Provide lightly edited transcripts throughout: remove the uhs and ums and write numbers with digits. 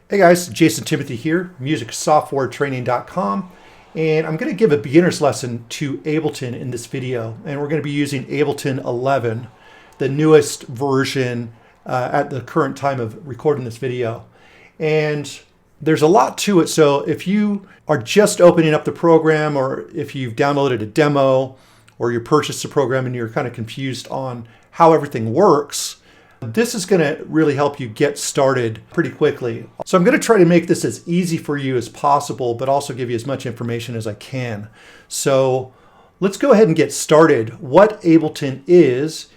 Hey guys, Jason Timothy here, musicsoftwaretraining.com, and I'm going to give a beginner's lesson to Ableton in this video, and we're going to be using Ableton 11, the newest version at the current time of recording this video. And there's a lot to it, so if you are just opening up the program, or if you've downloaded a demo, or you purchased the program and you're kind of confused on how everything works, this is going to really help you get started pretty quickly. So I'm going to try to make this as easy for you as possible, but also give you as much information as I can. So let's go ahead and get started. What Ableton is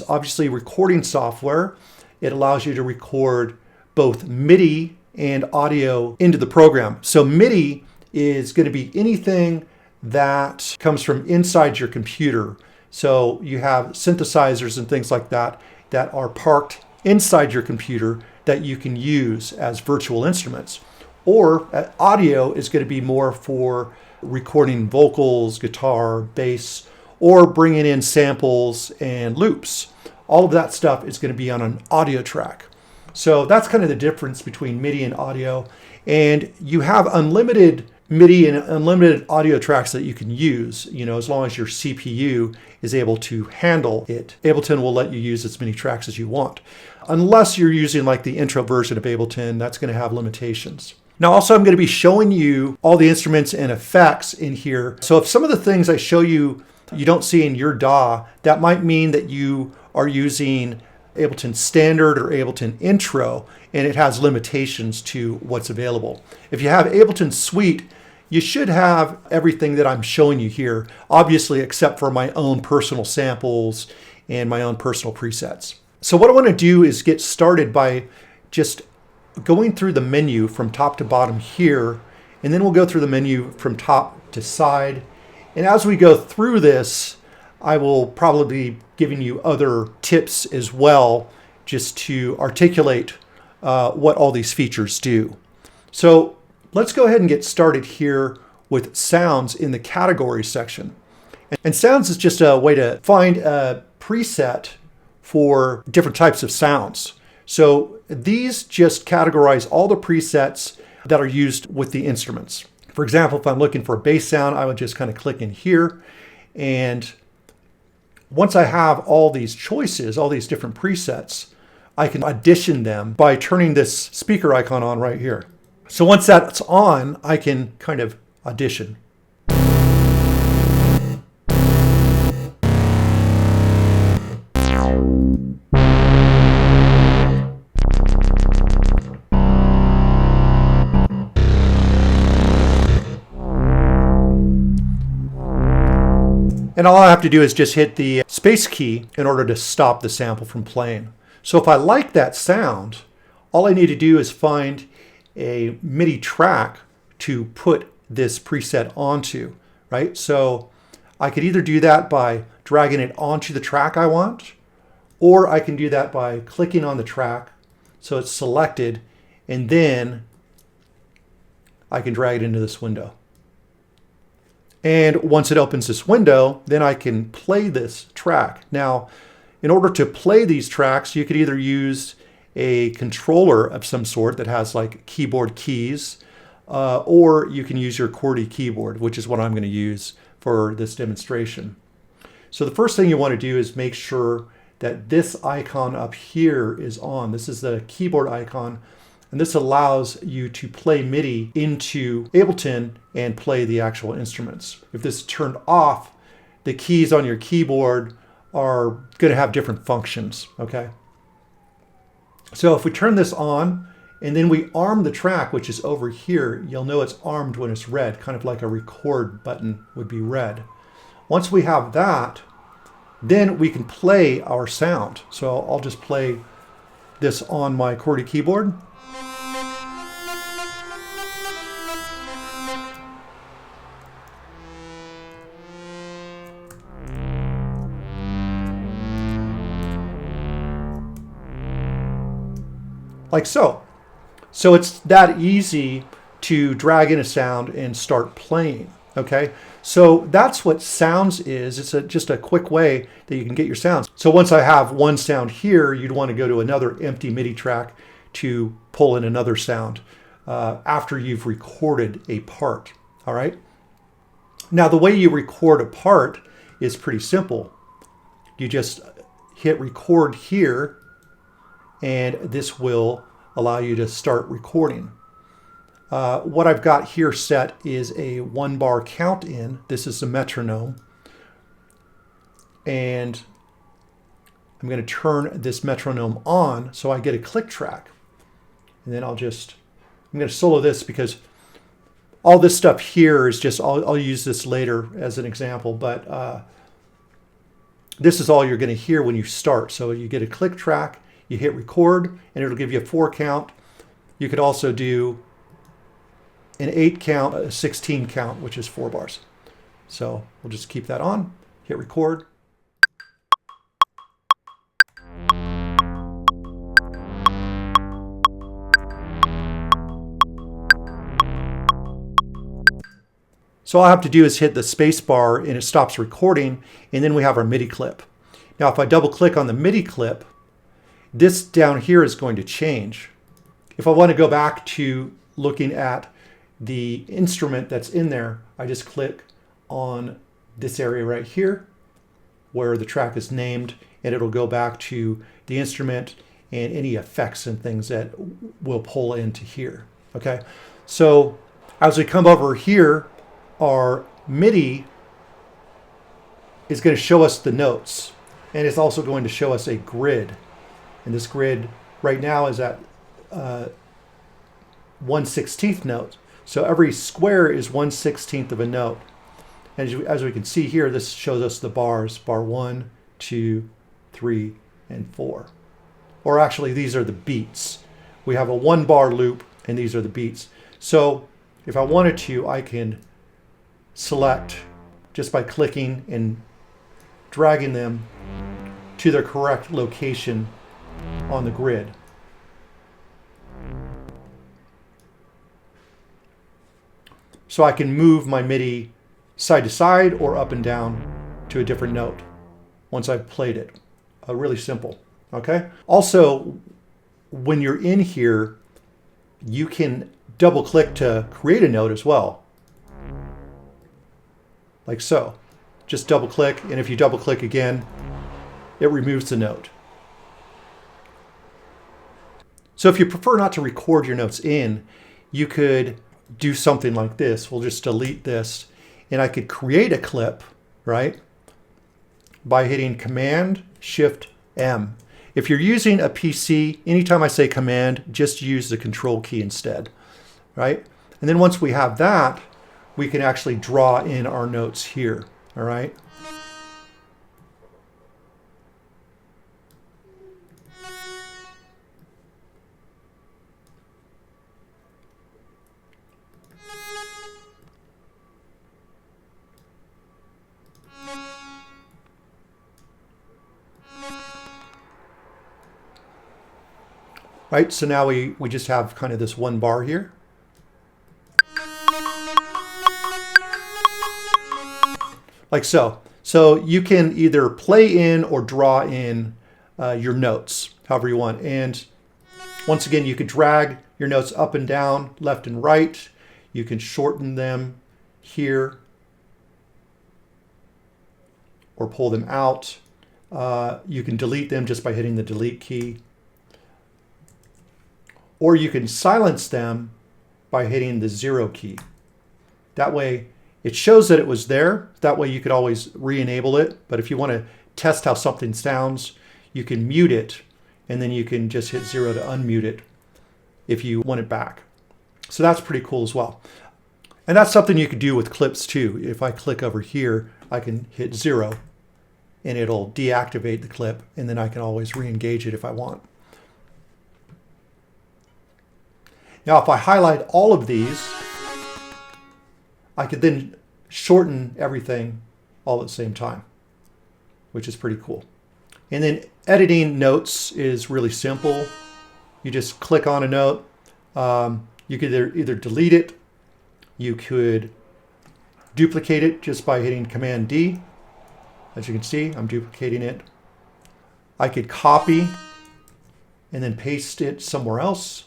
obviously recording software. It allows you to record both MIDI and audio into the program. So MIDI is going to be anything that comes from inside your computer. So you have synthesizers and things like that are parked inside your computer that you can use as virtual instruments. Or audio is going to be more for recording vocals, guitar, bass, or bringing in samples and loops. All of that stuff is going to be on an audio track. So that's kind of the difference between MIDI and audio. And you have unlimited MIDI and unlimited audio tracks that you can use, as long as your CPU is able to handle it. Ableton will let you use as many tracks as you want. Unless you're using like the intro version of Ableton, that's going to have limitations. Now also I'm going to be showing you all the instruments and effects in here. So if some of the things I show you don't see in your DAW, that might mean that you are using Ableton Standard or Ableton Intro, and it has limitations to what's available. If you have Ableton Suite, you should have everything that I'm showing you here, obviously except for my own personal samples and my own personal presets. So what I want to do is get started by just going through the menu from top to bottom here, and then we'll go through the menu from top to side. And as we go through this, I will probably be giving you other tips as well, just to articulate what all these features do. So let's go ahead and get started here with sounds in the categories section. And sounds is just a way to find a preset for different types of sounds. So these just categorize all the presets that are used with the instruments. For example, if I'm looking for a bass sound, I would just kind of click in here. And once I have all these choices, all these different presets, I can audition them by turning this speaker icon on right here. So once that's on, I can kind of audition. And all I have to do is just hit the space key in order to stop the sample from playing. So if I like that sound, all I need to do is find a MIDI track to put this preset onto, right? So I could either do that by dragging it onto the track I want, or I can do that by clicking on the track so it's selected, and then I can drag it into this window. And once it opens this window, then I can play this track. Now, in order to play these tracks, you could either use a controller of some sort that has like keyboard keys, or you can use your QWERTY keyboard, which is what I'm going to use for this demonstration. So the first thing you want to do is make sure that this icon up here is on. This is the keyboard icon, and this allows you to play MIDI into Ableton and play the actual instruments. If this is turned off, the keys on your keyboard are going to have different functions, okay? So if we turn this on and then we arm the track, which is over here, you'll know it's armed when it's red, kind of like a record button would be red. Once we have that, then we can play our sound. So I'll just play this on my QWERTY keyboard. Like so. So it's that easy to drag in a sound and start playing, okay? So that's what sounds is. It's just a quick way that you can get your sounds. So once I have one sound here, you'd want to go to another empty MIDI track to pull in another sound after you've recorded a part. All right. Now, the way you record a part is pretty simple. You just hit record here, and this will allow you to start recording. What I've got here set is a 1-bar count in. This is the metronome. And I'm going to turn this metronome on so I get a click track. And then I'm going to solo this because all this stuff here is just, I'll use this later as an example, but this is all you're going to hear when you start. So you get a click track, you hit record, and it'll give you a 4 count. You could also do an 8 count, a 16 count, which is 4 bars. So we'll just keep that on, hit record. So all I have to do is hit the space bar and it stops recording, and then we have our MIDI clip. Now if I double click on the MIDI clip, this down here is going to change. If I want to go back to looking at the instrument that's in there, I just click on this area right here where the track is named, and it'll go back to the instrument and any effects and things that will pull into here. Okay, so as we come over here, our MIDI is going to show us the notes, and it's also going to show us a grid. And this grid right now is at 1/16 note. So every square is 1/16 of a note. And as we can see here, this shows us the bars, bar 1, 2, 3, and 4. Or actually, these are the beats. We have a 1-bar loop, and these are the beats. So if I wanted to, I can select just by clicking and dragging them to their correct location on the grid. So I can move my MIDI side to side or up and down to a different note once I've played it. Really simple, okay? Also, when you're in here, you can double click to create a note as well. Like so. Just double click, and if you double click again, it removes the note. So if you prefer not to record your notes in, you could do something like this. We'll just delete this, and I could create a clip, right? By hitting Command Shift M. If you're using a PC, anytime I say Command, just use the Control key instead, right? And then once we have that, we can actually draw in our notes here, all right? Right, so now we just have kind of this 1 bar here. Like so. So you can either play in or draw in your notes, however you want. And once again, you could drag your notes up and down, left and right. You can shorten them here or pull them out. You can delete them just by hitting the delete key. Or you can silence them by hitting the 0 key. That way, it shows that it was there. That way you could always re-enable it. But if you want to test how something sounds, you can mute it, and then you can just hit 0 to unmute it if you want it back. So that's pretty cool as well. And that's something you could do with clips too. If I click over here, I can hit 0, and it'll deactivate the clip, and then I can always re-engage it if I want. Now, if I highlight all of these, I could then shorten everything all at the same time, which is pretty cool. And then editing notes is really simple. You just click on a note. You could either delete it, you could duplicate it just by hitting Command D. As you can see, I'm duplicating it. I could copy and then paste it somewhere else,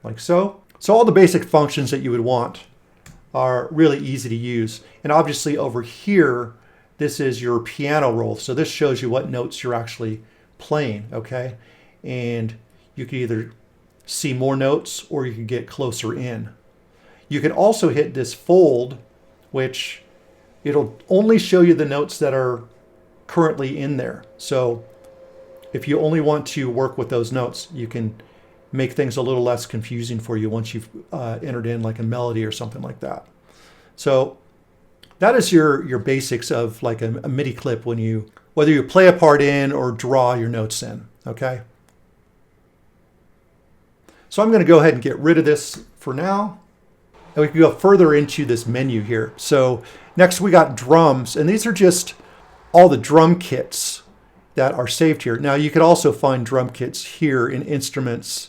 like so. So all the basic functions that you would want are really easy to use. And obviously over here, this is your piano roll. So this shows you what notes you're actually playing, okay? And you can either see more notes or you can get closer in. You can also hit this fold, which it'll only show you the notes that are currently in there. So if you only want to work with those notes, you can make things a little less confusing for you once you've entered in like a melody or something like that. So that is your basics of like a MIDI clip when whether you play a part in or draw your notes in, okay? So I'm going to go ahead and get rid of this for now. And we can go further into this menu here. So next we got drums, and these are just all the drum kits that are saved here. Now you could also find drum kits here in instruments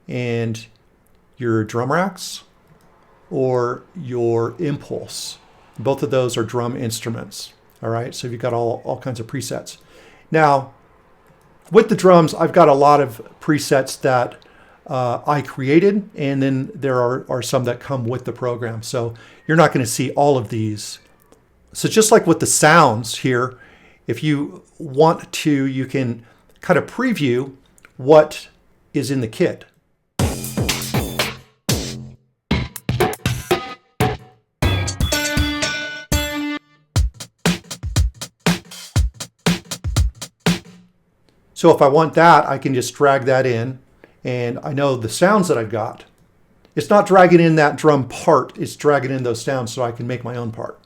and your drum racks or your impulse. Both of those are drum instruments. All right, so you've got all kinds of presets. Now with the drums, I've got a lot of presets that I created, and then there are some that come with the program. So you're not going to see all of these. So just like with the sounds here, if you want to, you can kind of preview what is in the kit. So if I want that, I can just drag that in, and I know the sounds that I've got. It's not dragging in that drum part, it's dragging in those sounds so I can make my own part.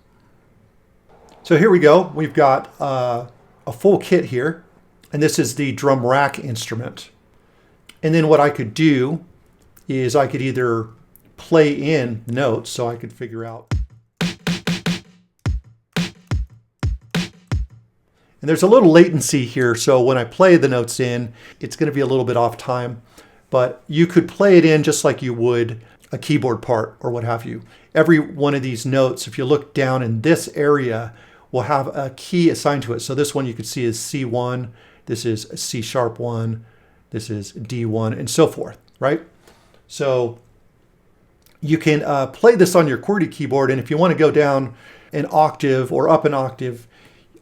So here we go. We've got a full kit here, and this is the drum rack instrument. And then what I could do is I could either play in notes, so I could figure out. And there's a little latency here, so when I play the notes in, it's going to be a little bit off time, but you could play it in just like you would a keyboard part or what have you. Every one of these notes, if you look down in this area, will have a key assigned to it. So this one you could see is C1, this is C#1, this is D1, and so forth, right? So you can play this on your QWERTY keyboard, and if you want to go down an octave or up an octave,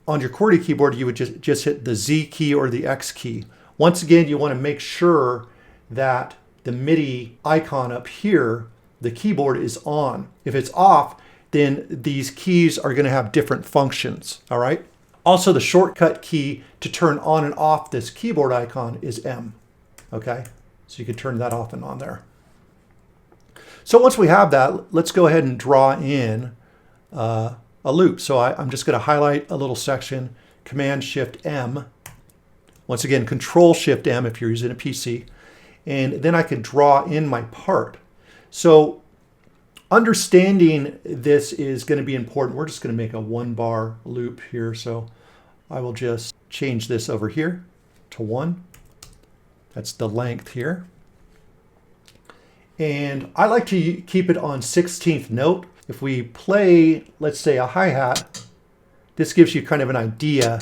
on your QWERTY keyboard, you would just hit the Z key or the X key. Once again, you want to make sure that the MIDI icon up here, the keyboard, is on. If it's off, then these keys are going to have different functions, all right? Also, the shortcut key to turn on and off this keyboard icon is M, okay? So you can turn that off and on there. So once we have that, let's go ahead and draw in a loop. So I'm just going to highlight a little section, Command-Shift-M. Once again, Control-Shift-M if you're using a PC. And then I can draw in my part. So understanding this is going to be important. We're just going to make a 1-bar loop here. So I will just change this over here to 1. That's the length here. And I like to keep it on 16th note. If we play, let's say, a hi-hat, this gives you kind of an idea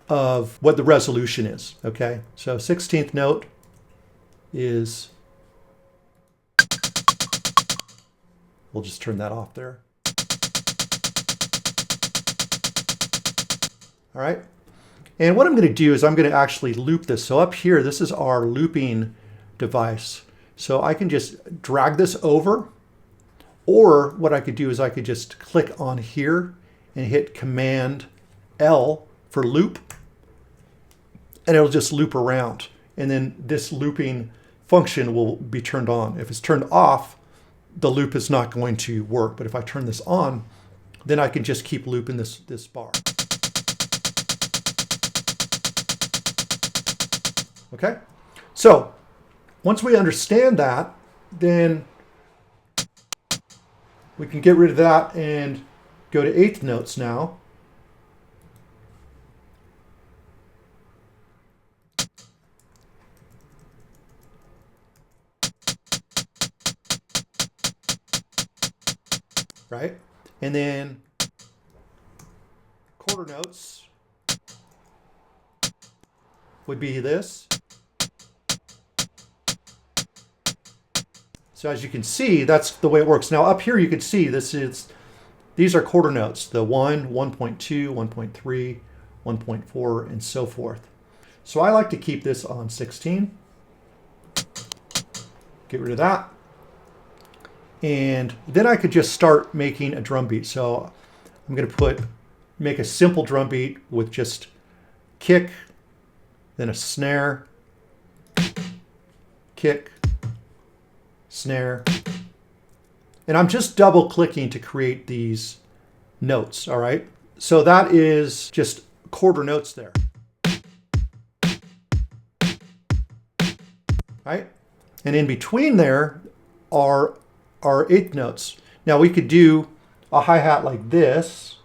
of what the resolution is, okay? So 16th note is, we'll just turn that off there. All right. And what I'm going to do is I'm going to actually loop this. So up here, this is our looping device. So I can just drag this over, or what I could do is I could just click on here and hit Command L for loop, and it'll just loop around. And then this looping function will be turned on. If it's turned off, the loop is not going to work. But if I turn this on, then I can just keep looping this bar. Okay, so once we understand that, then we can get rid of that and go to 8th notes now. Right? And then quarter notes would be this. So as you can see, that's the way it works. Now up here you can see these are quarter notes, the 1, 1.2, 1.3, 1.4, and so forth. So I like to keep this on 16. Get rid of that. And then I could just start making a drum beat. So I'm going to make a simple drum beat with just kick, then a snare, kick, snare. And I'm just double clicking to create these notes, all right? So that is just quarter notes there. Right? And in between there are our eighth notes. Now we could do a hi-hat like this,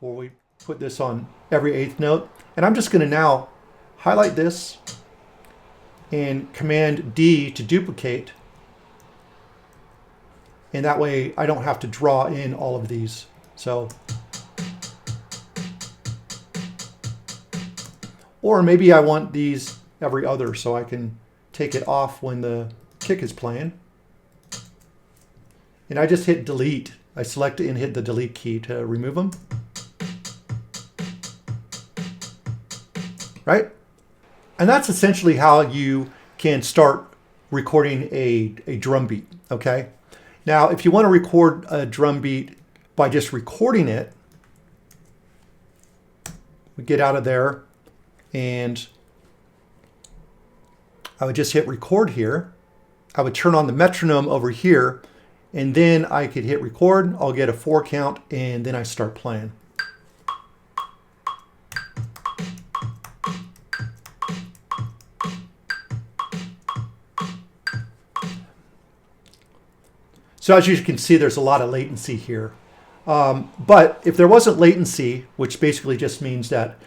or we put this on every eighth note. And I'm just going to now highlight this and Command D to duplicate. And that way I don't have to draw in all of these. So, or maybe I want these every other, so I can take it off when the kick is playing. And I just hit delete. I select and hit the delete key to remove them. Right? And that's essentially how you can start recording a drum beat, okay? Now, if you want to record a drum beat by just recording it, we get out of there and I would just hit record here. I would turn on the metronome over here, and then I could hit record. I'll get a 4 count, and then I start playing. So as you can see, there's a lot of latency here. But if there wasn't latency, which basically just means that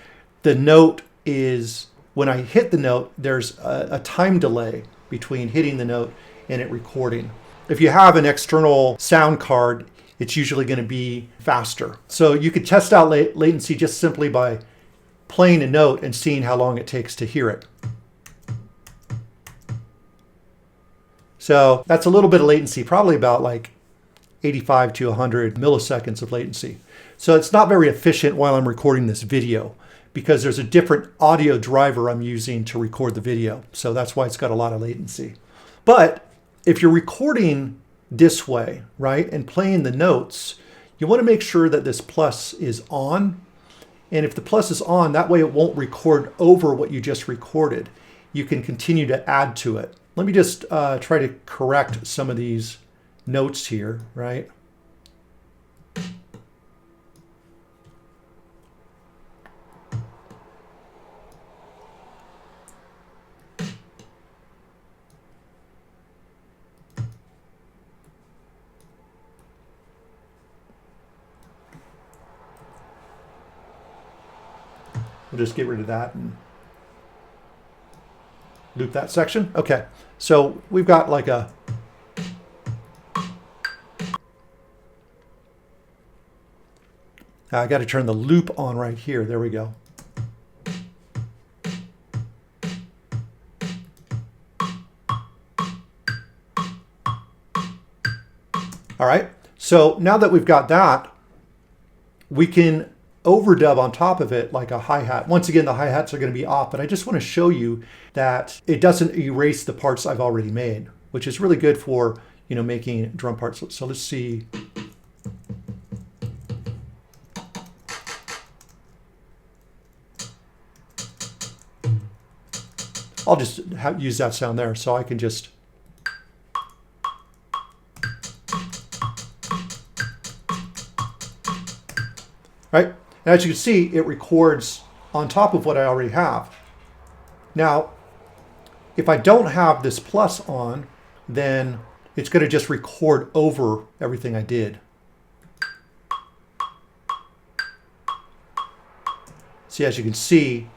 the note is, when I hit the note, there's a time delay between hitting the note and it recording. If you have an external sound card, it's usually going to be faster. So you could test out latency just simply by playing a note and seeing how long it takes to hear it. So that's a little bit of latency, probably about like 85 to 100 milliseconds of latency. So it's not very efficient while I'm recording this video, because there's a different audio driver I'm using to record the video. So that's why it's got a lot of latency. But if you're recording this way, right, and playing the notes, you want to make sure that this plus is on. And if the plus is on, that way it won't record over what you just recorded. You can continue to add to it. Let me just try to correct some of these notes here, right? We'll just get rid of that and loop that section. Okay, so we've got like a I got to turn the loop on right here. There we go. All right, so now that we've got that, we can overdub on top of it like a hi-hat. Once again, the hi-hats are going to be off, but I just want to show you that it doesn't erase the parts I've already made, which is really good for, you know, making drum parts. So let's see. I'll just use that sound there, so I can just right? And as you can see, it records on top of what I already have. Now, if I don't have this plus on, then it's going to just record over everything I did. See, as you can see,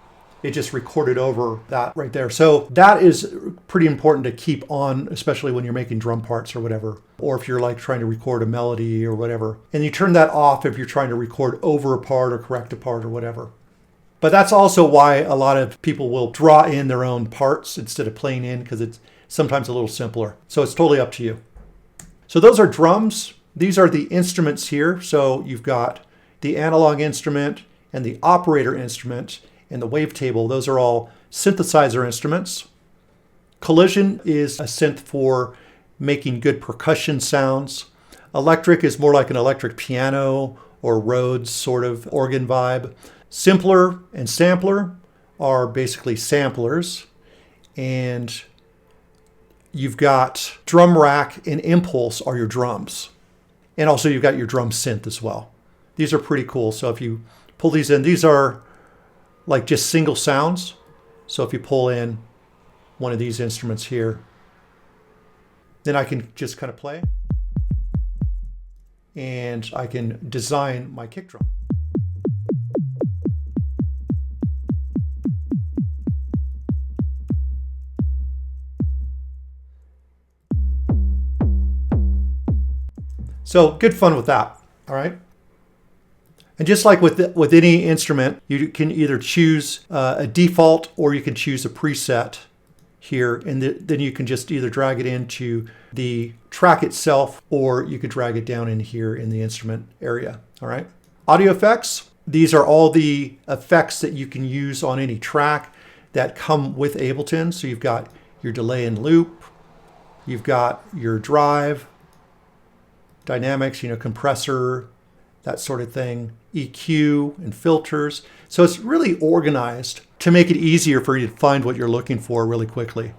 it just recorded over that right there. So that is pretty important to keep on, especially when you're making drum parts or whatever, or if you're like trying to record a melody or whatever. And you turn that off if you're trying to record over a part or correct a part or whatever. But that's also why a lot of people will draw in their own parts instead of playing in, because sometimes a little simpler. So it's totally up to you. So those are drums. These are the instruments here. So you've got the analog instrument and the operator instrument and the wavetable. Those are all synthesizer instruments. Collision is a synth for making good percussion sounds. Electric is more like an electric piano or Rhodes sort of organ vibe. Simpler and sampler are basically samplers. And you've got drum rack and impulse are your drums. And also you've got your drum synth as well. These are pretty cool. So if you pull these in, these are like just single sounds. So if you pull in one of these instruments here, then I can just kind of play and I can design my kick drum. So good fun with that, all right? And just like with any instrument, you can either choose a default or you can choose a preset here, and then you can just either drag it into the track itself or you could drag it down in here in the instrument area, all right? Audio effects, these are all the effects that you can use on any track that come with Ableton. So you've got your delay and loop, you've got your drive, dynamics, compressor, that sort of thing, EQ and filters. So it's really organized to make it easier for you to find what you're looking for really quickly.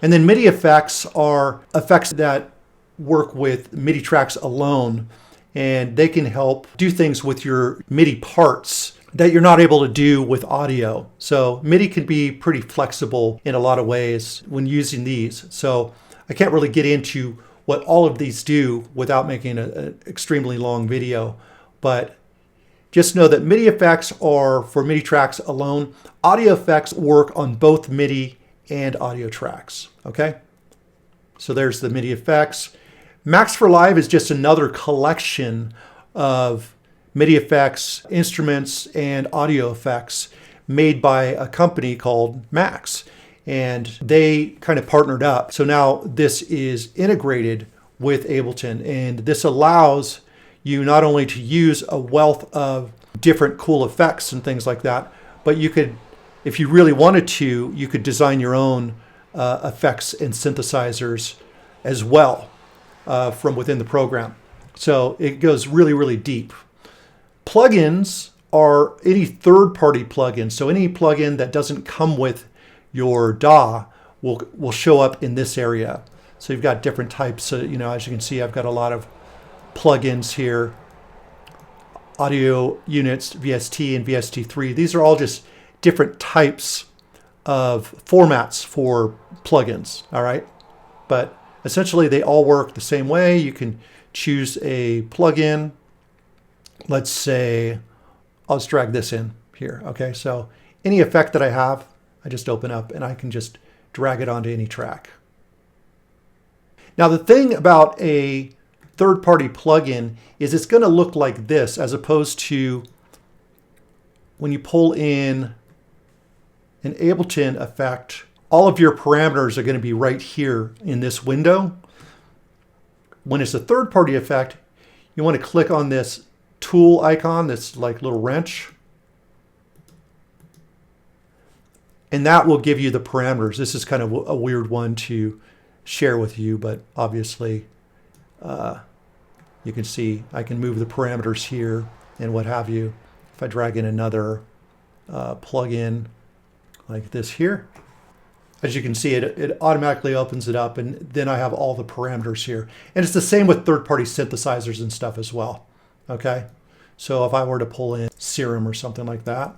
And then MIDI effects are effects that work with MIDI tracks alone, and they can help do things with your MIDI parts that you're not able to do with audio. So MIDI can be pretty flexible in a lot of ways when using these. So I can't really get into what all of these do without making an extremely long video, but just know that MIDI effects are for MIDI tracks alone. Audio effects work on both MIDI and audio tracks, okay? So there's the MIDI effects. Max for Live is just another collection of MIDI effects, instruments, and audio effects made by a company called Max. And they kind of partnered up. So now this is integrated with Ableton, and this allows you not only to use a wealth of different cool effects and things like that, but you could, if you really wanted to, you could design your own effects and synthesizers as well from within the program. So it goes really, really deep. Plugins are any third-party plugin. So any plugin that doesn't come with your DAW will show up in this area. So you've got different types. As you can see, I've got a lot of plugins here. Audio units, VST and VST3. These are all just different types of formats for plugins, all right? But essentially they all work the same way. You can choose a plugin. Let's say, I'll just drag this in here, okay? So any effect that I have, I just open up and I can just drag it onto any track. Now the thing about a third-party plugin is it's going to look like this, as opposed to when you pull in an Ableton effect, all of your parameters are going to be right here in this window. When it's a third-party effect, you want to click on this tool icon, this like little wrench, and that will give you the parameters. This is kind of a weird one to share with you, but obviously you can see I can move the parameters here and what have you. If I drag in another plugin like this here, as you can see, it automatically opens it up, and then I have all the parameters here. And it's the same with third-party synthesizers and stuff as well, okay? So if I were to pull in Serum or something like that,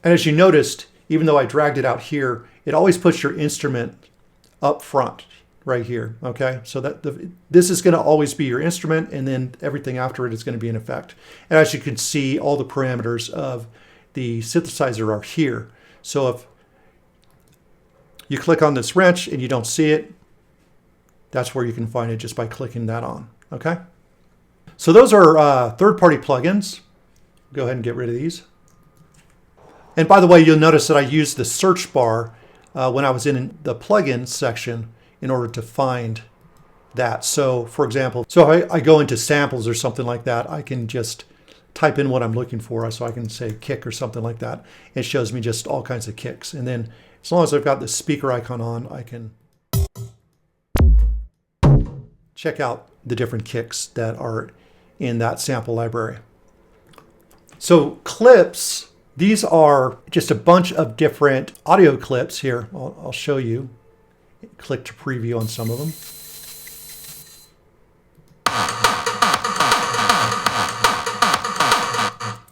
and as you noticed, even though I dragged it out here, it always puts your instrument up front right here, okay? So that this is going to always be your instrument, and then everything after it is going to be an effect. And as you can see, all the parameters of the synthesizer are here. So if you click on this wrench and you don't see it, that's where you can find it, just by clicking that on, okay? So those are third-party plugins. Go ahead and get rid of these. And by the way, you'll notice that I used the search bar when I was in the plugin section in order to find that. So for example, so if I go into samples or something like that, I can just type in what I'm looking for. So I can say kick or something like that. It shows me just all kinds of kicks. And then as long as I've got the speaker icon on, I can check out the different kicks that are in that sample library. So clips, these are just a bunch of different audio clips here. I'll show you. Click to preview on some of them.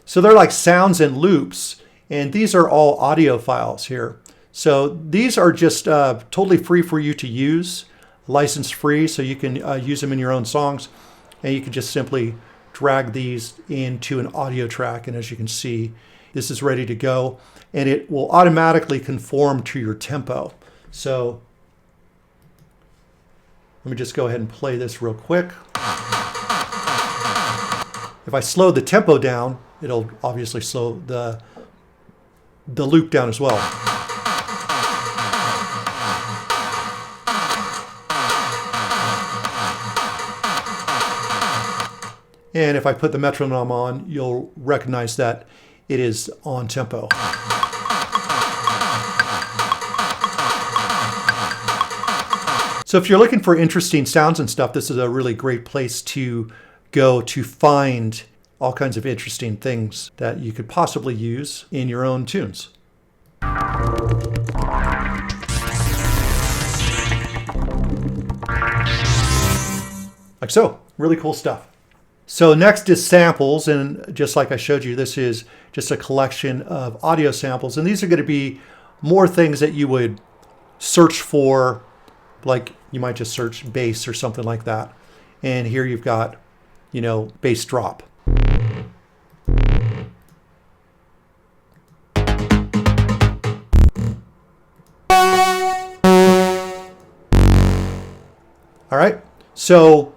So they're like sounds and loops, and these are all audio files here. So these are just totally free for you to use, license free, so you can use them in your own songs, and you can just simply drag these into an audio track, and as you can see, this is ready to go, and it will automatically conform to your tempo. So let me just go ahead and play this real quick. If I slow the tempo down, it'll obviously slow the loop down as well. And if I put the metronome on, you'll recognize that it is on tempo. So if you're looking for interesting sounds and stuff, this is a really great place to go to find all kinds of interesting things that you could possibly use in your own tunes. Like so, really cool stuff. So next is samples, and just like I showed you, this is just a collection of audio samples, and these are going to be more things that you would search for, like you might just search bass or something like that. And here you've got, you know, bass drop. All right, so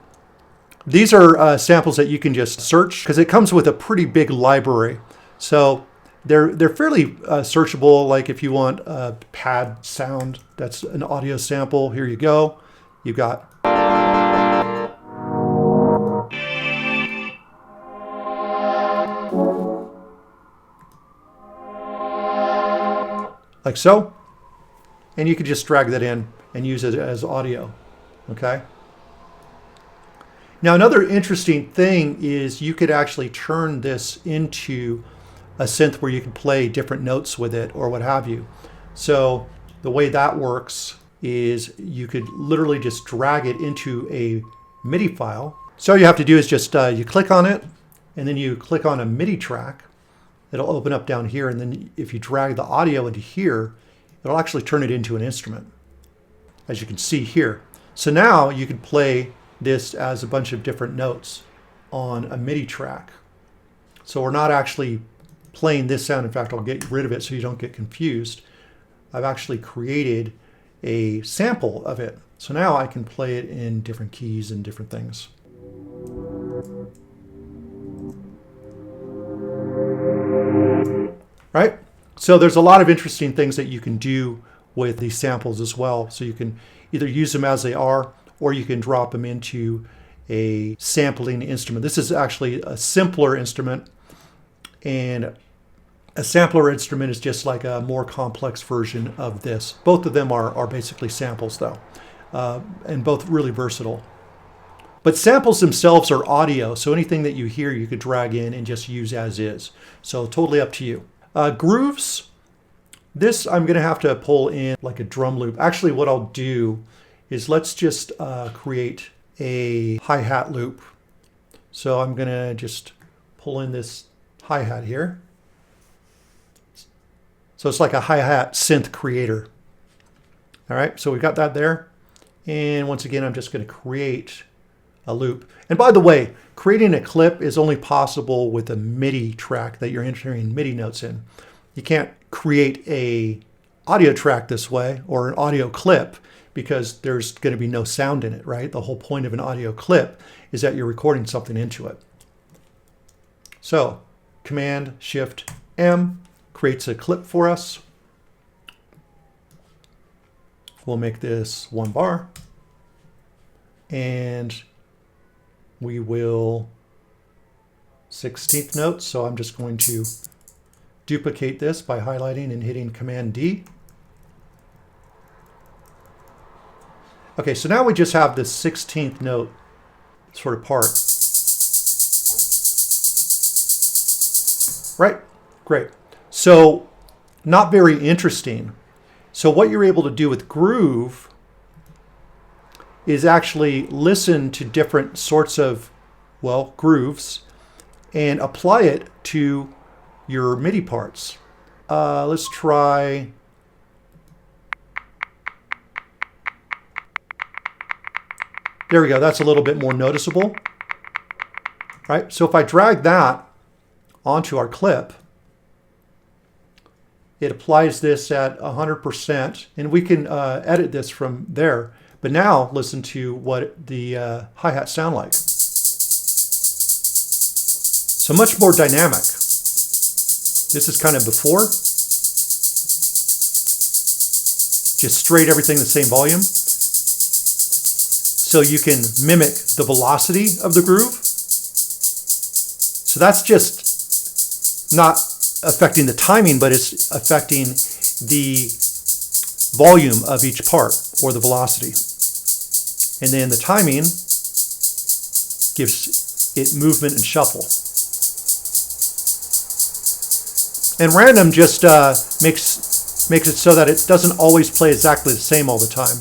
these are samples that you can just search because it comes with a pretty big library. So they're fairly searchable. Like if you want a pad sound, that's an audio sample. Here you go. You've got like so, and you can just drag that in and use it as audio. Okay. Now another interesting thing is you could actually turn this into a synth where you can play different notes with it or what have you. So the way that works is you could literally just drag it into a MIDI file. So all you have to do is just you click on it and then you click on a MIDI track. It'll open up down here, and then if you drag the audio into here, it'll actually turn it into an instrument, as you can see here. So now you can play this as a bunch of different notes on a MIDI track. So we're not actually playing this sound. In fact, I'll get rid of it so you don't get confused. I've actually created a sample of it. So now I can play it in different keys and different things. Right? So there's a lot of interesting things that you can do with these samples as well. So you can either use them as they are, or you can drop them into a sampling instrument. This is actually a simpler instrument, and a sampler instrument is just like a more complex version of this. Both of them are basically samples though, and both really versatile. But samples themselves are audio, so anything that you hear you could drag in and just use as is. So totally up to you. Grooves, this I'm gonna have to pull in like a drum loop. Actually what I'll do is let's just create a hi-hat loop. So I'm gonna just pull in this hi-hat here. So it's like a hi-hat synth creator. All right, so we've got that there. And once again, I'm just gonna create a loop. And by the way, creating a clip is only possible with a MIDI track that you're entering MIDI notes in. You can't create a audio track this way or an audio clip because there's going to be no sound in it, right? The whole point of an audio clip is that you're recording something into it. So Command Shift M, creates a clip for us. We'll make this 1 bar. And we will 16th note. So I'm just going to duplicate this by highlighting and hitting Command D. Okay, so now we just have this 16th note sort of part. Right, great. So not very interesting. So what you're able to do with Groove is actually listen to different sorts of, well, grooves and apply it to your MIDI parts. Let's try. There we go. That's a little bit more noticeable. Right? So if I drag that onto our clip, it applies this at 100%, and we can edit this from there. But now listen to what the hi-hats sound like. So much more dynamic. This is kind of before. Just straight everything the same volume. So you can mimic the velocity of the groove. So that's just not affecting the timing, but it's affecting the volume of each part, or the velocity. And then the timing gives it movement and shuffle. And random just makes it so that it doesn't always play exactly the same all the time.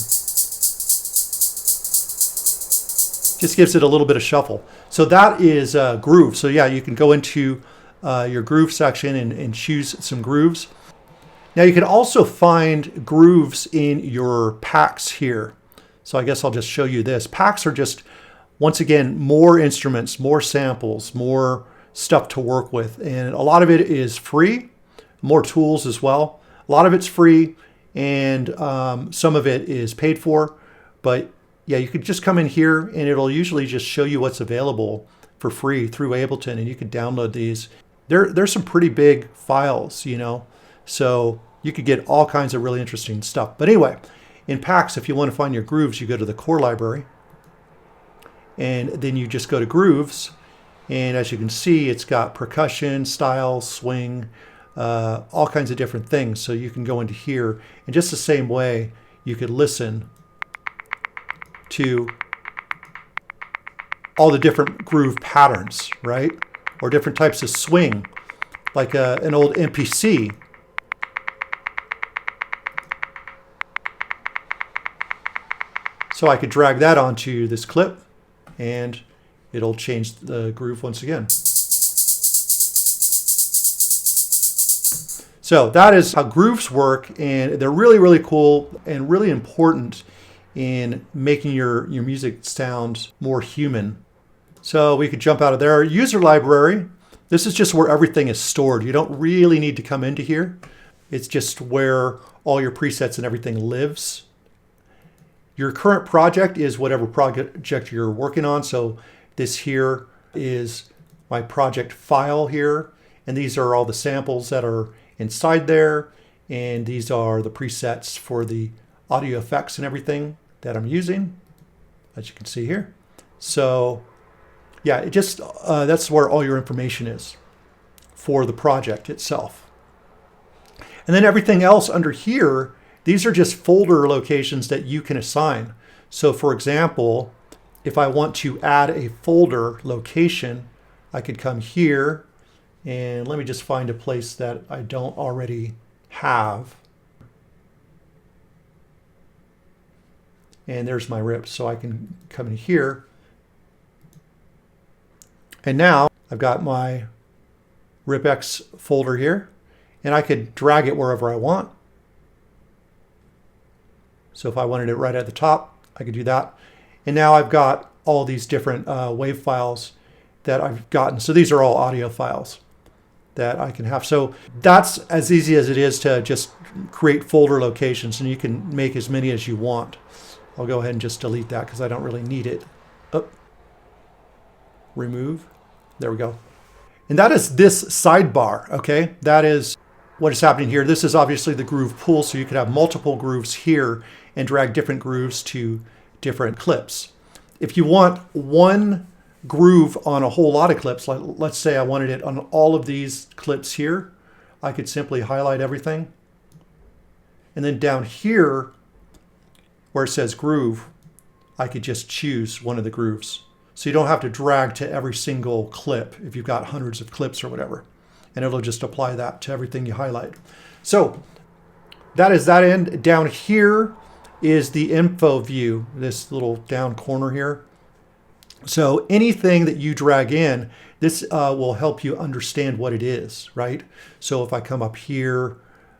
Just gives it a little bit of shuffle. So that is groove. So yeah, you can go into your groove section and choose some grooves. Now you can also find grooves in your packs here. So I guess I'll just show you this. Packs are just, once again, more instruments, more samples, more stuff to work with. And a lot of it is free, more tools as well. A lot of it's free, and some of it is paid for. But yeah, you could just come in here and it'll usually just show you what's available for free through Ableton, and you can download these. There's some pretty big files, you know, so you could get all kinds of really interesting stuff. But anyway, in packs, if you want to find your grooves, you go to the core library, and then you just go to grooves. And as you can see, it's got percussion, style, swing, all kinds of different things. So you can go into here, and just the same way, you could listen to all the different groove patterns, right? Or different types of swing, like an old MPC. So I could drag that onto this clip, and it'll change the groove once again. So that is how grooves work, and they're really, really cool and really important in making your music sound more human. So we could jump out of there. User library. This is just where everything is stored. You don't really need to come into here. It's just where all your presets and everything lives. Your current project is whatever project you're working on. So this here is my project file here. And these are all the samples that are inside there. And these are the presets for the audio effects and everything that I'm using, as you can see here. So yeah, it just that's where all your information is for the project itself. And then everything else under here, these are just folder locations that you can assign. So for example, if I want to add a folder location, I could come here, and let me just find a place that I don't already have. And there's my rips. So I can come in here. And now I've got my RipX folder here, and I could drag it wherever I want. So if I wanted it right at the top, I could do that. And now I've got all these different WAV files that I've gotten. So these are all audio files that I can have. So that's as easy as it is to just create folder locations, and you can make as many as you want. I'll go ahead and just delete that because I don't really need it. Oh. Remove. There we go. And that is this sidebar, okay? That is what is happening here. This is obviously the groove pool, so you could have multiple grooves here and drag different grooves to different clips. If you want one groove on a whole lot of clips, like let's say I wanted it on all of these clips here, I could simply highlight everything. And then down here, where it says groove, I could just choose one of the grooves. So you don't have to drag to every single clip if you've got hundreds of clips or whatever. And it'll just apply that to everything you highlight. So that is that end. Down here is the info view, this little down corner here. So anything that you drag in, this will help you understand what it is, right? So if I come up here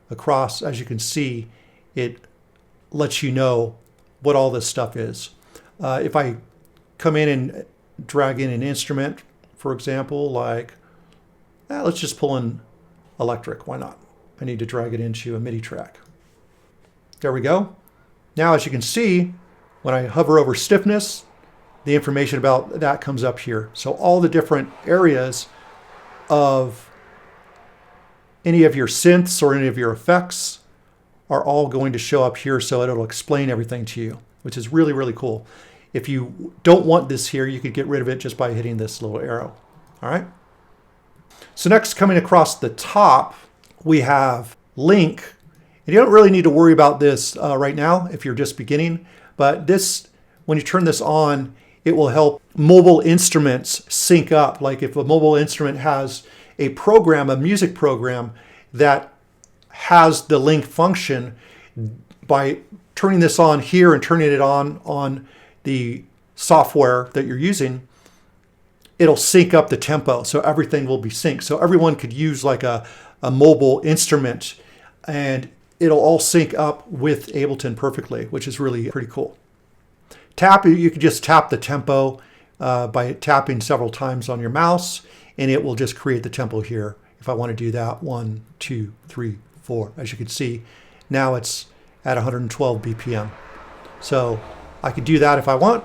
across, as you can see, it lets you know what all this stuff is. If I come in and drag in an instrument, for example, like, let's just pull in electric, why not? I need to drag it into a MIDI track. There we go. Now, as you can see, when I hover over stiffness, the information about that comes up here. So all the different areas of any of your synths or any of your effects are all going to show up here, so it'll explain everything to you, which is really, really cool. If you don't want this here, you could get rid of it just by hitting this little arrow. All right. So next, coming across the top, we have link. And you don't really need to worry about this right now if you're just beginning, but this, when you turn this on, it will help mobile instruments sync up. Like if a mobile instrument has a program, a music program that has the link function, by turning this on here and turning it on the software that you're using, it'll sync up the tempo. So everything will be synced. So everyone could use like a mobile instrument and it'll all sync up with Ableton perfectly, which is really pretty cool. Tap, you can just tap the tempo by tapping several times on your mouse, and it will just create the tempo here. If I want to do that, 1, 2, 3, 4, as you can see, now it's at 112 BPM. So I could do that if I want.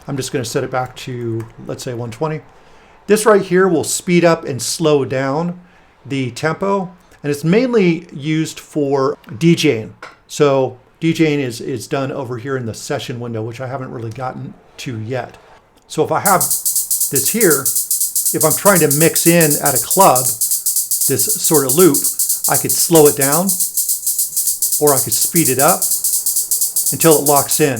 I'm just going to set it back to, let's say, 120. This right here will speed up and slow down the tempo, and it's mainly used for DJing. So DJing is done over here in the session window, which I haven't really gotten to yet. So if I have this here, if I'm trying to mix in at a club, this sort of loop, I could slow it down or I could speed it up until it locks in.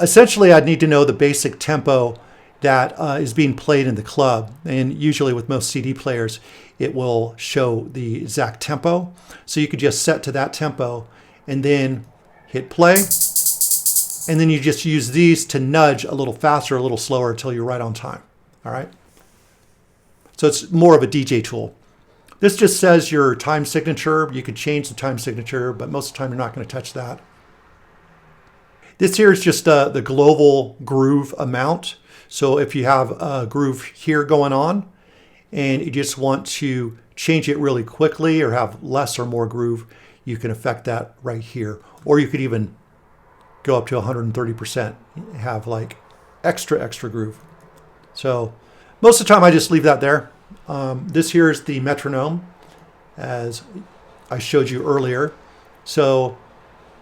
Essentially, I'd need to know the basic tempo that is being played in the club. And usually with most CD players, it will show the exact tempo. So you could just set to that tempo and then hit play. And then you just use these to nudge a little faster, a little slower until you're right on time. All right. So it's more of a DJ tool. This just says your time signature. You could change the time signature, but most of the time you're not going to touch that. This here is just the global groove amount. So if you have a groove here going on and you just want to change it really quickly or have less or more groove, you can affect that right here. Or you could even go up to 130%, have like extra groove. So most of the time I just leave that there. This here is the metronome, as I showed you earlier. So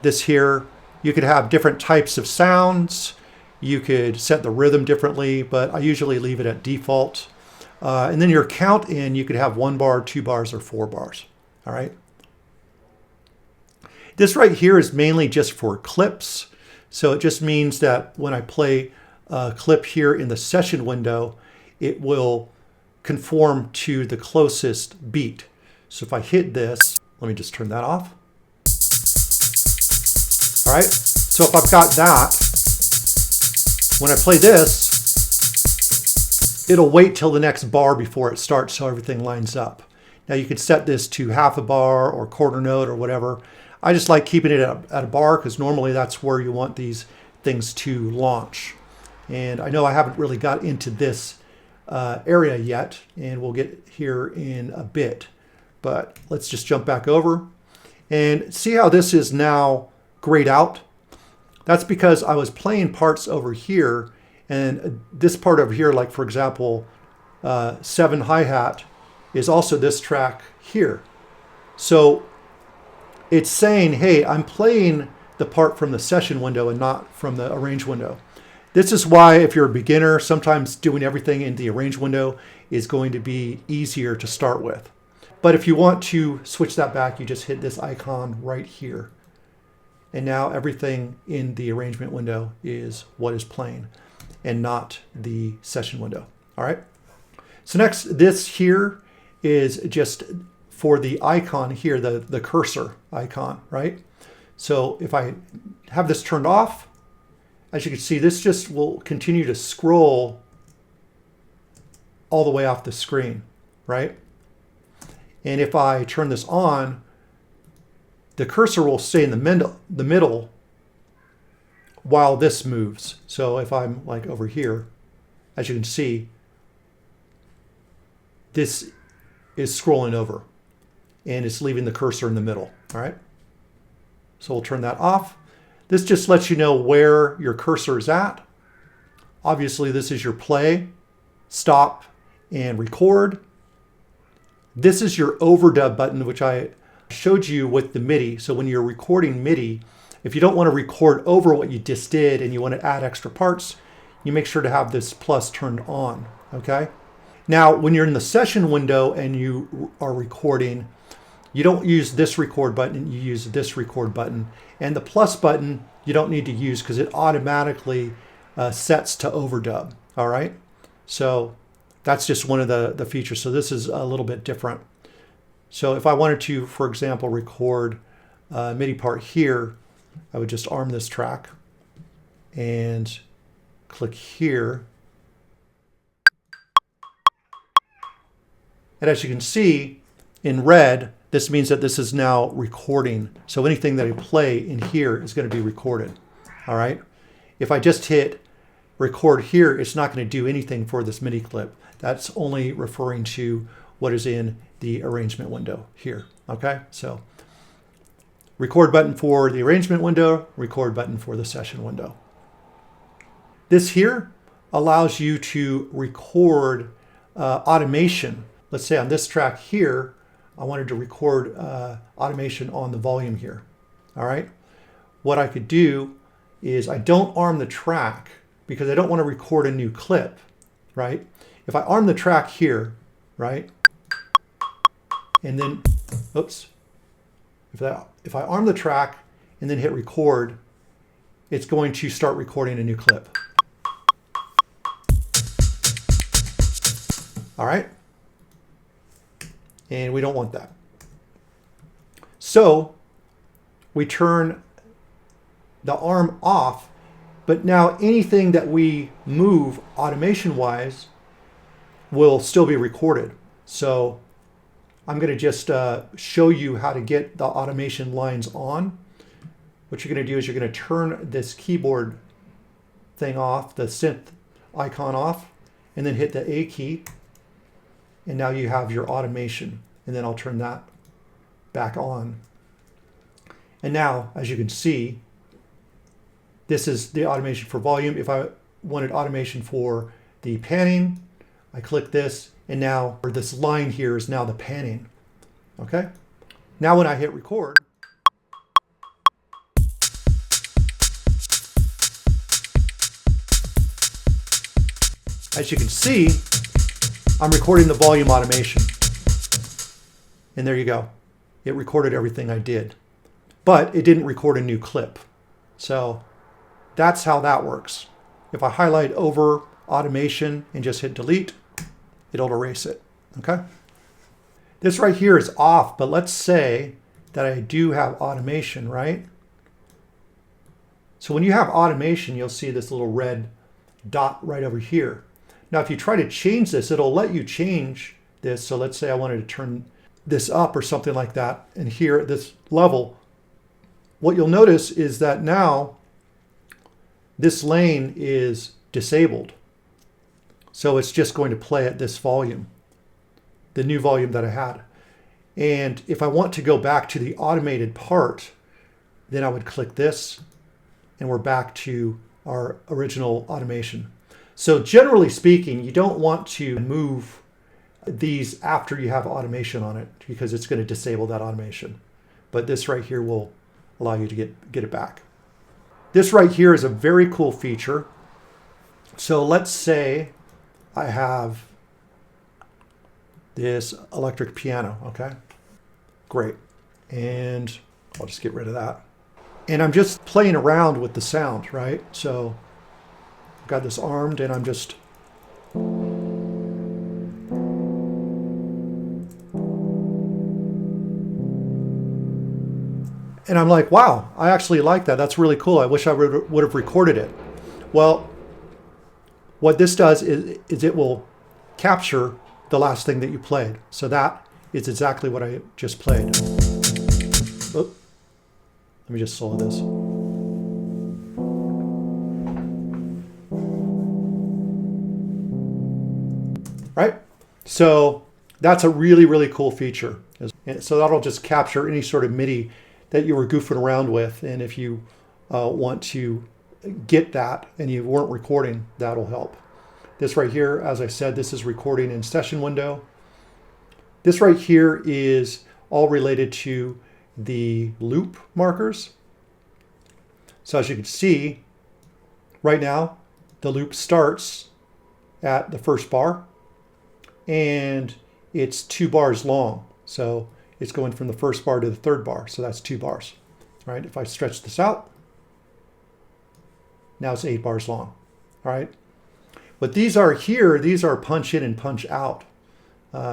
this here, you could have different types of sounds. You could set the rhythm differently, but I usually leave it at default. And then your count in, you could have 1 bar, 2 bars, or 4 bars. All right. This right here is mainly just for clips. So it just means that when I play a clip here in the session window, it will conform to the closest beat. So if I hit this, let me just turn that off. All right, so if I've got that, when I play this, it'll wait till the next bar before it starts so everything lines up. Now you could set this to half a bar or quarter note or whatever. I just like keeping it at a bar because normally that's where you want these things to launch. And I know I haven't really got into this area yet, and we'll get here in a bit. But let's just jump back over and see how this is now grayed out. That's because I was playing parts over here, and this part over here, like for example, 7 hi-hat is also this track here. So it's saying, hey, I'm playing the part from the session window and not from the arrange window. This is why if you're a beginner, sometimes doing everything in the arrange window is going to be easier to start with. But if you want to switch that back, you just hit this icon right here. And now everything in the arrangement window is what is playing and not the session window. All right. So next, this here is just for the icon here, the cursor icon, right? So if I have this turned off, as you can see, this just will continue to scroll all the way off the screen, right? And if I turn this on, the cursor will stay in the middle while this moves. So if I'm like over here, as you can see, this is scrolling over and it's leaving the cursor in the middle, all right? So we'll turn that off. This just lets you know where your cursor is at. Obviously, this is your play, stop, and record. This is your overdub button, which I showed you with the MIDI. So when you're recording MIDI, if you don't want to record over what you just did and you want to add extra parts, you make sure to have this plus turned on, okay? Now, when you're in the session window and you are recording, you don't use this record button, you use this record button. And the plus button, you don't need to use because it automatically sets to overdub, all right? So that's just one of the features. So this is a little bit different. So if I wanted to, for example, record a MIDI part here, I would just arm this track and click here. And as you can see in red, this means that this is now recording. So anything that I play in here is going to be recorded. All right. If I just hit record here, it's not going to do anything for this MIDI clip. That's only referring to what is in the arrangement window here. Okay. So record button for the arrangement window, record button for the session window. This here allows you to record automation. Let's say on this track here, I wanted to record automation on the volume here. All right. What I could do is I don't arm the track because I don't want to record a new clip, right? If I arm the track here, right? And then, oops. If I arm the track and then hit record, it's going to start recording a new clip. All right. And we don't want that. So we turn the arm off, but now anything that we move automation-wise will still be recorded. So I'm going to just show you how to get the automation lines on. What you're going to do is you're going to turn this keyboard thing off, the synth icon off, and then hit the A key. And now you have your automation. And then I'll turn that back on. And now, as you can see, this is the automation for volume. If I wanted automation for the panning, I click this, and now or this line here is now the panning. Okay? Now when I hit record, as you can see, I'm recording the volume automation. And there you go. It recorded everything I did. But it didn't record a new clip. So that's how that works. If I highlight over automation and just hit delete, it'll erase it. Okay? This right here is off, but let's say that I do have automation, right? So when you have automation, you'll see this little red dot right over here. Now, if you try to change this, it'll let you change this. So let's say I wanted to turn this up or something like that. And here at this level, what you'll notice is that now this lane is disabled. So it's just going to play at this volume, the new volume that I had. And if I want to go back to the automated part, then I would click this and we're back to our original automation. So generally speaking, you don't want to move these after you have automation on it, because it's going to disable that automation. But this right here will allow you to get it back. This right here is a very cool feature. So let's say I have this electric piano, okay? Great. And I'll just get rid of that. And I'm just playing around with the sound, right? So I've got this armed and I'm just... And I'm like, wow, I actually like that. That's really cool. I wish I would have recorded it. Well, what this does is it will capture the last thing that you played. So that is exactly what I just played. Oop. Let me just solo this. Right? So that's a really, really cool feature. So that'll just capture any sort of MIDI that you were goofing around with. And if you want to get that and you weren't recording, that'll help. This right here, as I said, this is recording in session window. This right here is all related to the loop markers. So as you can see, right now, the loop starts at the first bar and it's 2 bars long. So it's going from the first bar to the third bar. So that's 2 bars, right? If I stretch this out, now it's 8 bars long, all right? But these are here, these are punch in and punch out.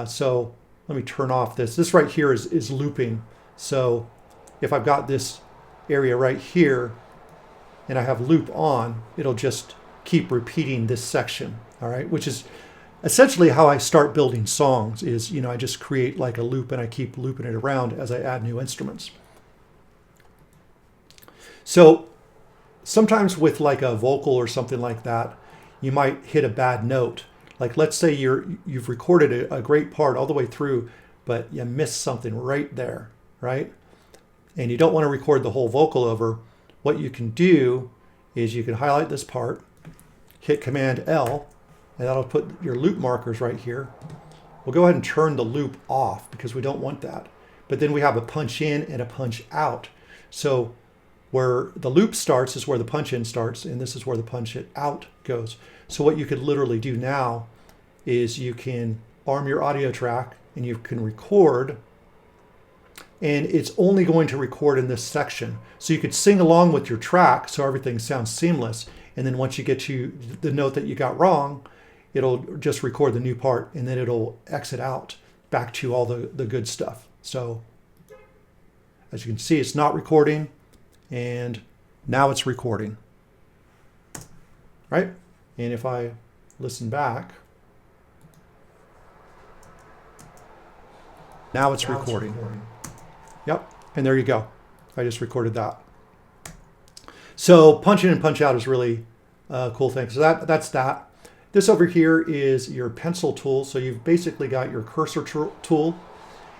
So let me turn off this. This right here is looping. So if I've got this area right here and I have loop on, it'll just keep repeating this section, all right? Which is essentially how I start building songs is, I just create like a loop and I keep looping it around as I add new instruments. So sometimes with like a vocal or something like that, you might hit a bad note. Like let's say you've recorded a great part all the way through, but you missed something right there, right? And you don't want to record the whole vocal over. What you can do is you can highlight this part, hit Command L, and that'll put your loop markers right here. We'll go ahead and turn the loop off because we don't want that. But then we have a punch in and a punch out. So where the loop starts is where the punch in starts, and this is where the punch it out goes. So what you could literally do now is you can arm your audio track and you can record, and it's only going to record in this section. So you could sing along with your track so everything sounds seamless. And then once you get to the note that you got wrong, it'll just record the new part and then it'll exit out back to all the good stuff. So as you can see, it's not recording. And now it's recording, right? And if I listen back, now it's recording. Yep, and there you go. I just recorded that. So punch in and punch out is really a cool thing. So that's that. This over here is your pencil tool. So you've basically got your cursor tool.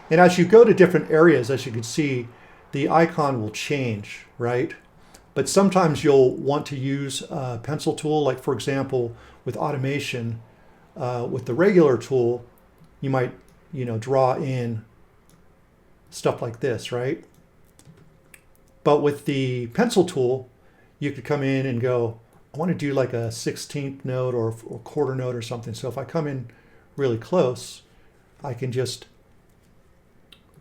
And as you go to different areas, as you can see, the icon will change, right? But sometimes you'll want to use a pencil tool, like for example, with automation, with the regular tool, you might, draw in stuff like this, right? But with the pencil tool, you could come in and go, I want to do like a 16th note or quarter note or something. So if I come in really close, I can just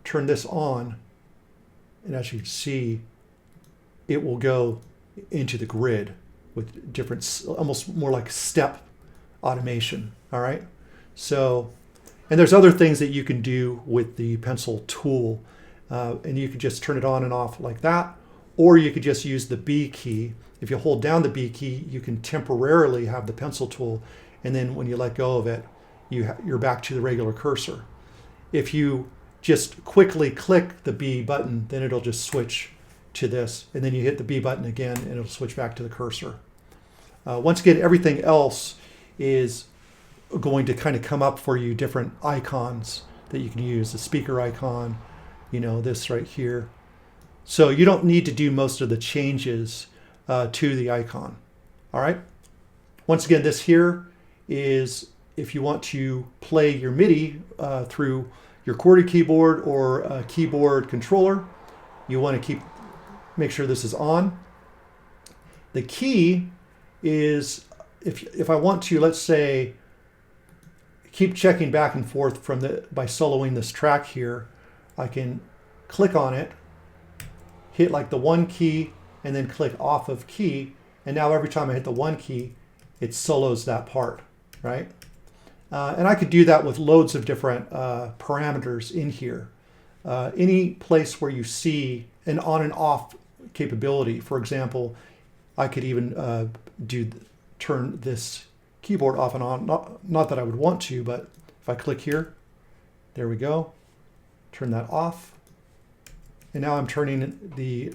turn this on. And as you can see, it will go into the grid with different, almost more like step automation, all right? So, and there's other things that you can do with the pencil tool. And you could just turn it on and off like that, or you could just use the B key. If you hold down the B key, you can temporarily have the pencil tool, and then when you let go of it, you're back to the regular cursor. If you just quickly click the B button, then it'll just switch to this, and then you hit the B button again and it'll switch back to the cursor. Once again, everything else is going to kind of come up for you, different icons that you can use, the speaker icon, this right here. So you don't need to do most of the changes to the icon. All right. Once again, this here is if you want to play your MIDI through your QWERTY keyboard or a keyboard controller, you want to make sure this is on. The key is if I want to, let's say, keep checking back and forth by soloing this track here, I can click on it, hit like the 1 key, and then click off of key. And now every time I hit the 1 key, it solos that part, right? And I could do that with loads of different parameters in here. Any place where you see an on and off capability, for example, I could even turn this keyboard off and on. Not that I would want to, but if I click here, there we go. Turn that off. And now I'm turning the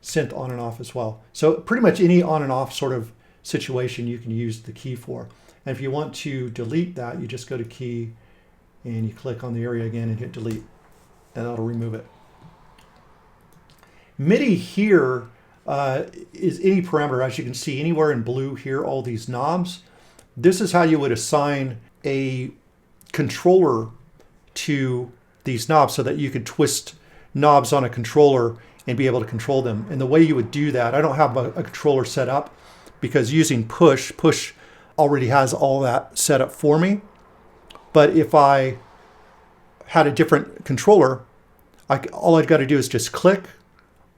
synth on and off as well. So pretty much any on and off sort of situation you can use the key for. And if you want to delete that, you just go to key and you click on the area again and hit delete, and that'll remove it. MIDI here is any parameter. As you can see anywhere in blue here, all these knobs. This is how you would assign a controller to these knobs so that you could twist knobs on a controller and be able to control them. And the way you would do that, I don't have a controller set up because using push already has all that set up for me. But if I had a different controller, all I've got to do is just click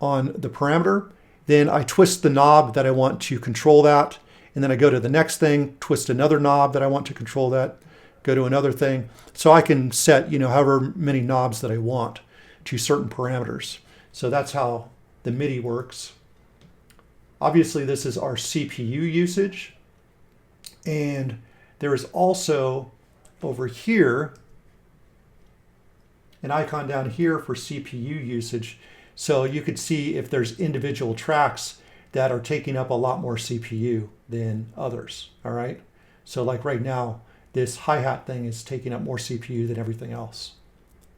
on the parameter. Then I twist the knob that I want to control that. And then I go to the next thing, twist another knob that I want to control that, go to another thing. So I can set, however many knobs that I want to certain parameters. So that's how the MIDI works. Obviously, this is our CPU usage. And there is also over here an icon down here for CPU usage. So you could see if there's individual tracks that are taking up a lot more CPU than others, all right? So like right now, this hi-hat thing is taking up more CPU than everything else,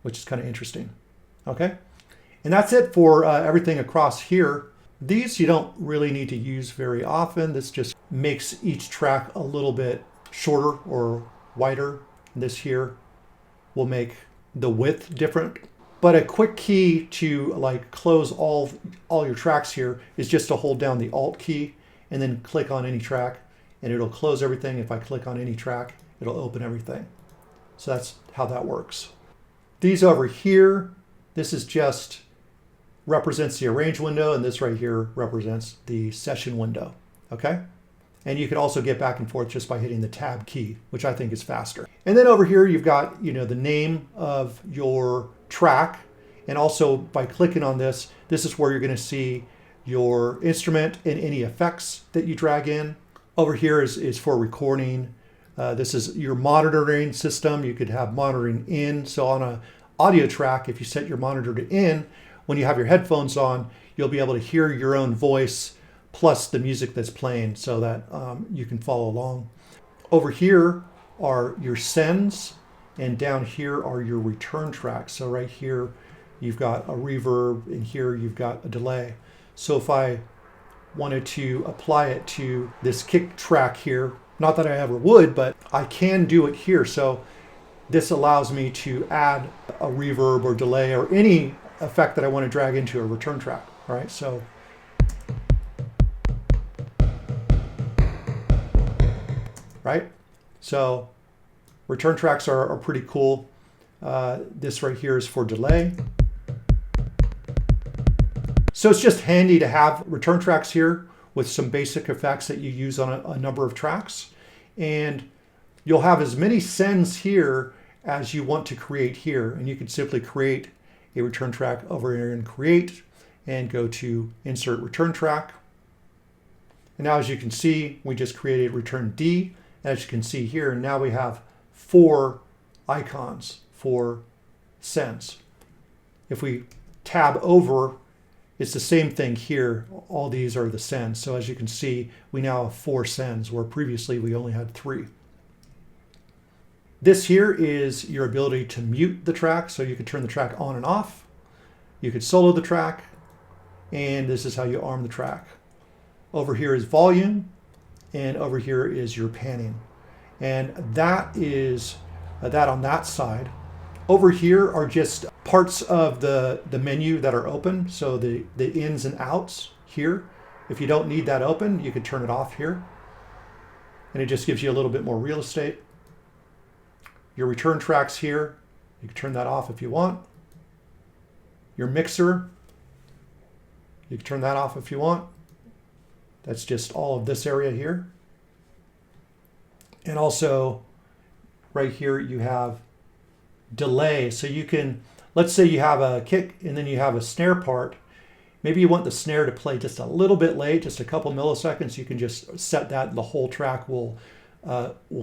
which is kind of interesting, okay? And that's it for everything across here. These you don't really need to use very often. This just makes each track a little bit shorter or wider. This here will make the width different. But a quick key to like close all your tracks here is just to hold down the Alt key and then click on any track and it'll close everything. If I click on any track, it'll open everything. So that's how that works. These over here, this is just represents the arrange window, and this right here represents the session window, okay? And you can also get back and forth just by hitting the tab key, which I think is faster. And then over here, you've got, the name of your track. And also by clicking on this, this is where you're gonna see your instrument and any effects that you drag in. Over here is for recording. This is your monitoring system. You could have monitoring in. So on a audio track, if you set your monitor to in, when you have your headphones on, you'll be able to hear your own voice plus the music that's playing so that you can follow along. Over here are your sends, and down here are your return tracks. So right here, you've got a reverb, and here you've got a delay. So if I wanted to apply it to this kick track here, not that I ever would, but I can do it here. So this allows me to add a reverb or delay or any effect that I want to drag into a return track, all right? So right? So return tracks are pretty cool. This right here is for delay. So it's just handy to have return tracks here with some basic effects that you use on a number of tracks. And you'll have as many sends here as you want to create here. And you can simply create a return track over here and create and go to insert return track. And now as you can see, we just created return D. As you can see here, now we have 4 icons for sends. If we tab over, it's the same thing here. All these are the sends. So as you can see, we now have 4 sends where previously we only had 3. This here is your ability to mute the track. So you can turn the track on and off. You could solo the track, and this is how you arm the track. Over here is volume, and over here is your panning. And that is that on that side. Over here are just parts of the menu that are open. So the ins and outs here. If you don't need that open, you can turn it off here. And it just gives you a little bit more real estate. Your return tracks here, you can turn that off if you want. Your mixer, you can turn that off if you want. That's just all of this area here. And also right here you have delay. So you can, let's say you have a kick and then you have a snare part. Maybe you want the snare to play just a little bit late, just a couple milliseconds. You can just set that and the whole track will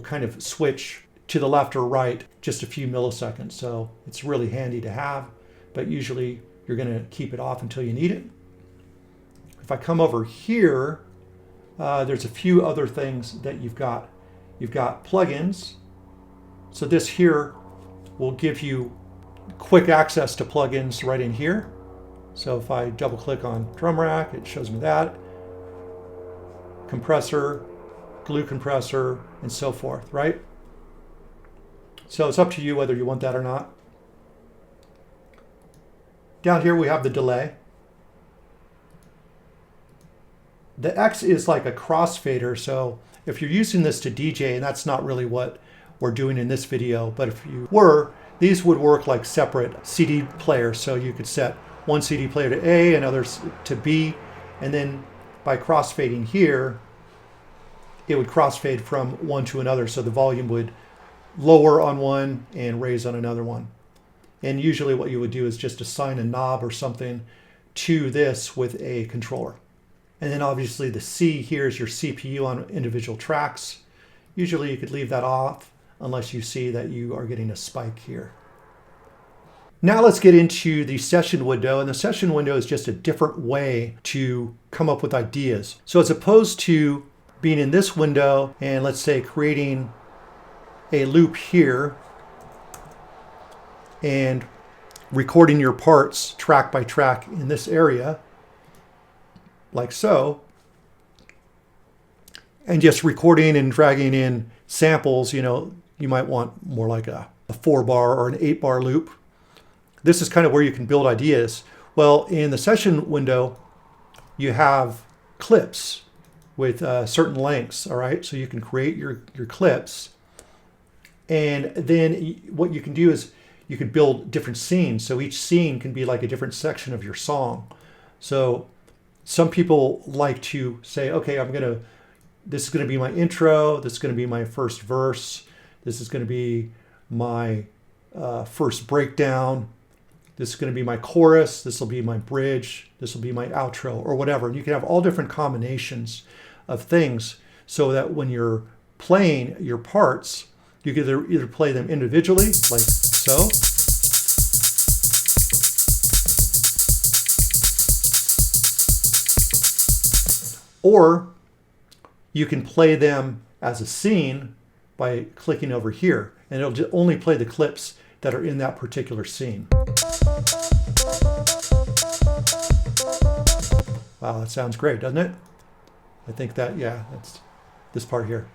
kind of switch to the left or right just a few milliseconds. So it's really handy to have, but usually you're going to keep it off until you need it. If I come over here, there's a few other things that you've got. You've got plugins. So this here will give you quick access to plugins right in here. So if I double click on drum rack, it shows me that. Compressor, glue compressor, and so forth, right? So it's up to you whether you want that or not. Down here we have the delay. The X is like a crossfader, so if you're using this to DJ, and that's not really what we're doing in this video, but if you were, these would work like separate CD players. So you could set one CD player to A and others to B, and then by crossfading here, it would crossfade from one to another, so the volume would lower on one and raise on another one. And usually what you would do is just assign a knob or something to this with a controller. And then obviously the C here is your CPU on individual tracks. Usually you could leave that off unless you see that you are getting a spike here. Now let's get into the session window, and the session window is just a different way to come up with ideas. So as opposed to being in this window and let's say creating a loop here and recording your parts track by track in this area, like so, and just recording and dragging in samples, you know, you might want more like a 4-bar or an 8-bar loop. This is kind of where you can build ideas. Well, in the session window, you have clips with certain lengths, all right? So you can create your clips, and then what you can do is you can build different scenes. So each scene can be like a different section of your song. So some people like to say, okay, this is gonna be my intro, this is gonna be my first verse, this is gonna be my first breakdown, this is gonna be my chorus, this will be my bridge, this will be my outro, or whatever. And you can have all different combinations of things so that when you're playing your parts, you can either play them individually, like so, or you can play them as a scene by clicking over here, and it'll just only play the clips that are in that particular scene. Wow, that sounds great, doesn't it? I think that, yeah, that's this part here.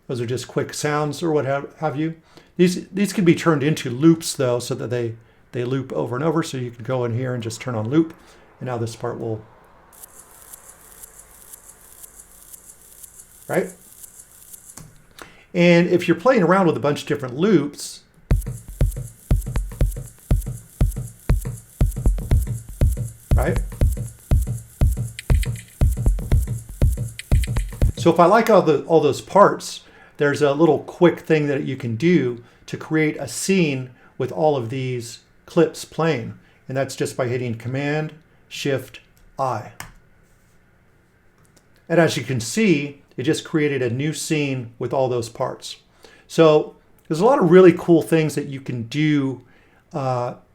Those are just quick sounds or what have you. These can be turned into loops though, so that they loop over and over. So you can go in here and just turn on loop. And now this part will, right? And if you're playing around with a bunch of different loops, right? So if I like all those parts, there's a little quick thing that you can do to create a scene with all of these clips playing. And that's just by hitting Command, Shift, I. And as you can see, it just created a new scene with all those parts. So there's a lot of really cool things that you can do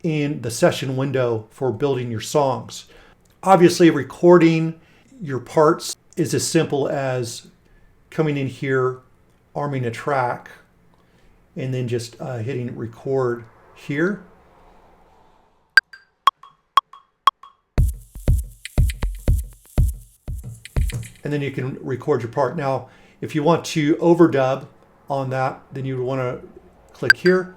in the session window for building your songs. Obviously, recording your parts is as simple as coming in here, arming a track, and then just hitting record here. and then you can record your part. Now, if you want to overdub on that, then you would want to click here,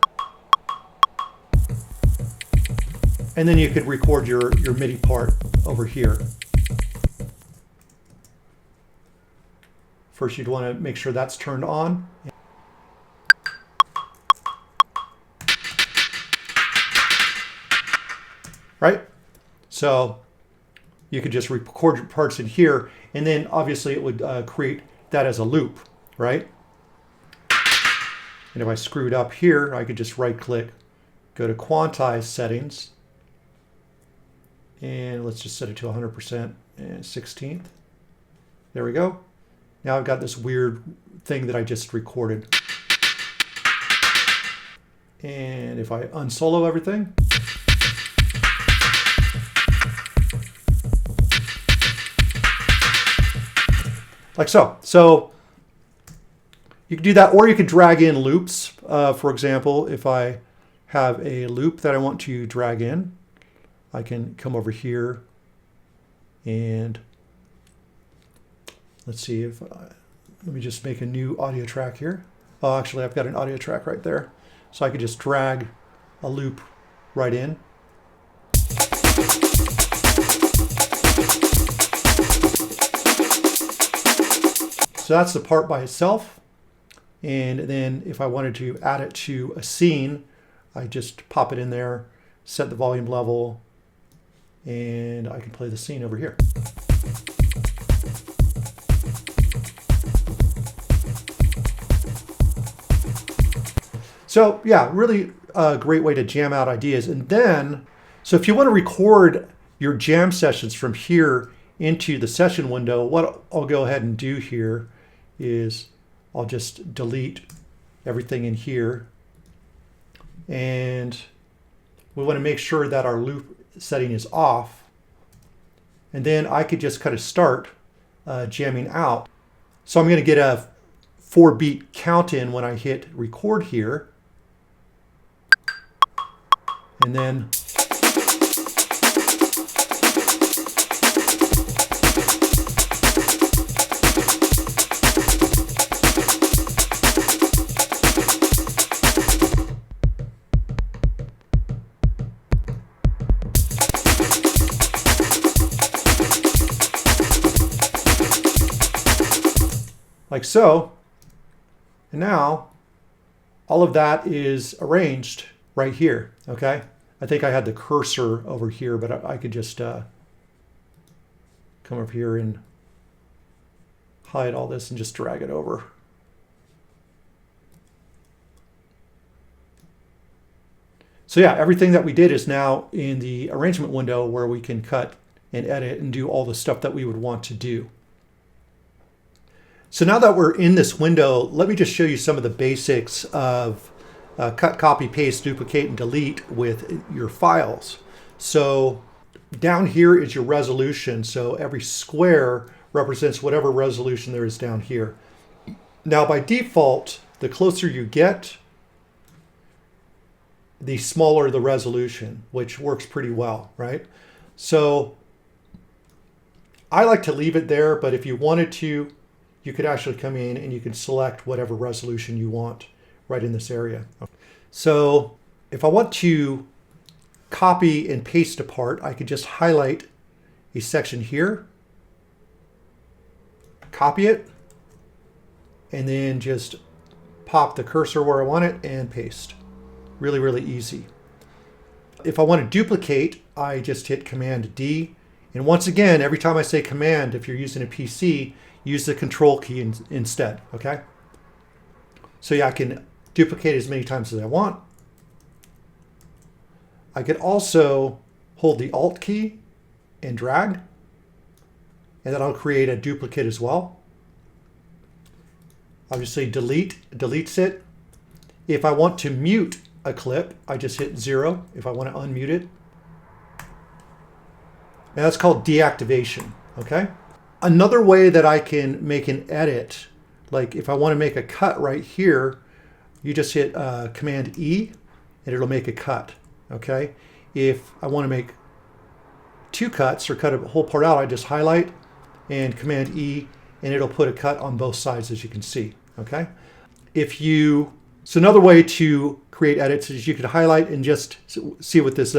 and then you could record your MIDI part over here. First, you'd want to make sure that's turned on. Right? So you could just record your parts in here, and then obviously it would create that as a loop, right? And if I screwed up here, I could just right click, go to quantize settings, and let's just set it to 100% and 16th. There we go. Now I've got this weird thing that I just recorded. And if I unsolo everything, like so. So you can do that, or you could drag in loops. For example, if I have a loop that I want to drag in, I can come over here and let's see if let me just make a new audio track here. Oh, actually, I've got an audio track right there. So I could just drag a loop right in. So that's the part by itself. And then if I wanted to add it to a scene, I just pop it in there, set the volume level, and I can play the scene over here. So yeah, really a great way to jam out ideas. And then, so if you want to record your jam sessions from here into the session window, what I'll go ahead and do here is I'll just delete everything in here. And we want to make sure that our loop setting is off. And then I could just kind of start jamming out. So I'm going to get a 4-beat count in when I hit record here. And then like so. And now all of that is arranged right here, okay? I think I had the cursor over here, but I could just come over here and hide all this and just drag it over. So yeah, everything that we did is now in the arrangement window where we can cut and edit and do all the stuff that we would want to do. So now that we're in this window, let me just show you some of the basics of cut, copy, paste, duplicate, and delete with your files. So down here is your resolution. So every square represents whatever resolution there is down here. Now by default, the closer you get, the smaller the resolution, which works pretty well, right? So I like to leave it there, but if you wanted to, you could actually come in and you can select whatever resolution you want right in this area. So if I want to copy and paste a part, I could just highlight a section here, copy it, and then just pop the cursor where I want it and paste. Really, really easy. If I want to duplicate, I just hit Command D. And once again, every time I say Command, if you're using a PC, use the Control key instead, okay? So yeah, I can duplicate as many times as I want. I could also hold the Alt key and drag, and then I'll create a duplicate as well. Obviously deletes it. If I want to mute a clip, I just hit 0 if I want to unmute it. And that's called deactivation, okay? Another way that I can make an edit, like if I want to make a cut right here, you just hit Command E and it'll make a cut, okay? If I want to make 2 cuts or cut a whole part out, I just highlight and Command E and it'll put a cut on both sides, as you can see. Okay. So another way to create edits is you could highlight and just see with this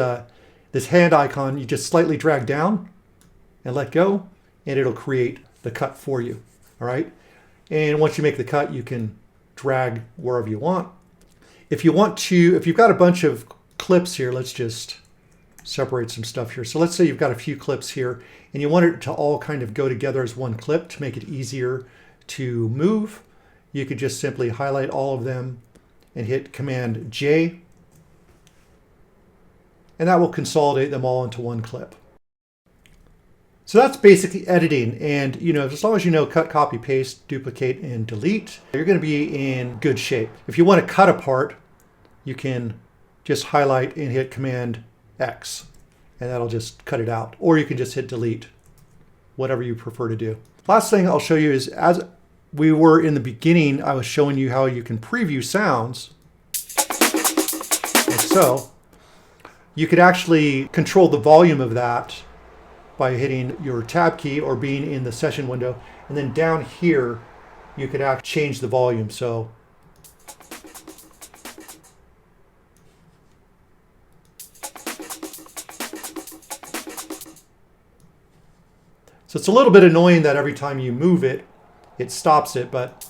this hand icon, you just slightly drag down and let go, and it'll create the cut for you. All right. And once you make the cut, you can drag wherever you want. If you've got a bunch of clips here, let's just separate some stuff here. So let's say you've got a few clips here and you want it to all kind of go together as one clip to make it easier to move. You could just simply highlight all of them and hit Command J, and that will consolidate them all into one clip. So that's basically editing. And as long as you know cut, copy, paste, duplicate, and delete, you're going to be in good shape. If you want to cut a part, you can just highlight and hit Command X, and that'll just cut it out. Or you can just hit delete, whatever you prefer to do. Last thing I'll show you is, as we were in the beginning, I was showing you how you can preview sounds. Like so. You could actually control the volume of that by hitting your tab key or being in the session window. And then down here, you could change the volume. So it's a little bit annoying that every time you move it, it stops it, but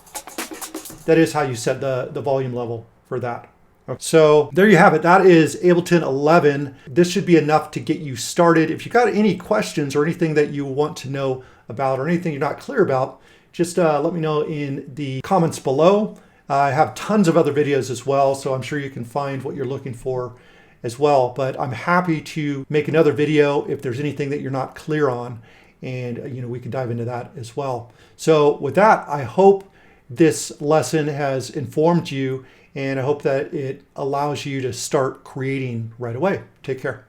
that is how you set the volume level for that. Okay. So there you have it. That is Ableton 11. This should be enough to get you started. If you've got any questions or anything that you want to know about or anything you're not clear about, just let me know in the comments below. I have tons of other videos as well, so I'm sure you can find what you're looking for as well. But I'm happy to make another video if there's anything that you're not clear on. And we can dive into that as well. So with that, I hope this lesson has informed you, and I hope that it allows you to start creating right away. Take care.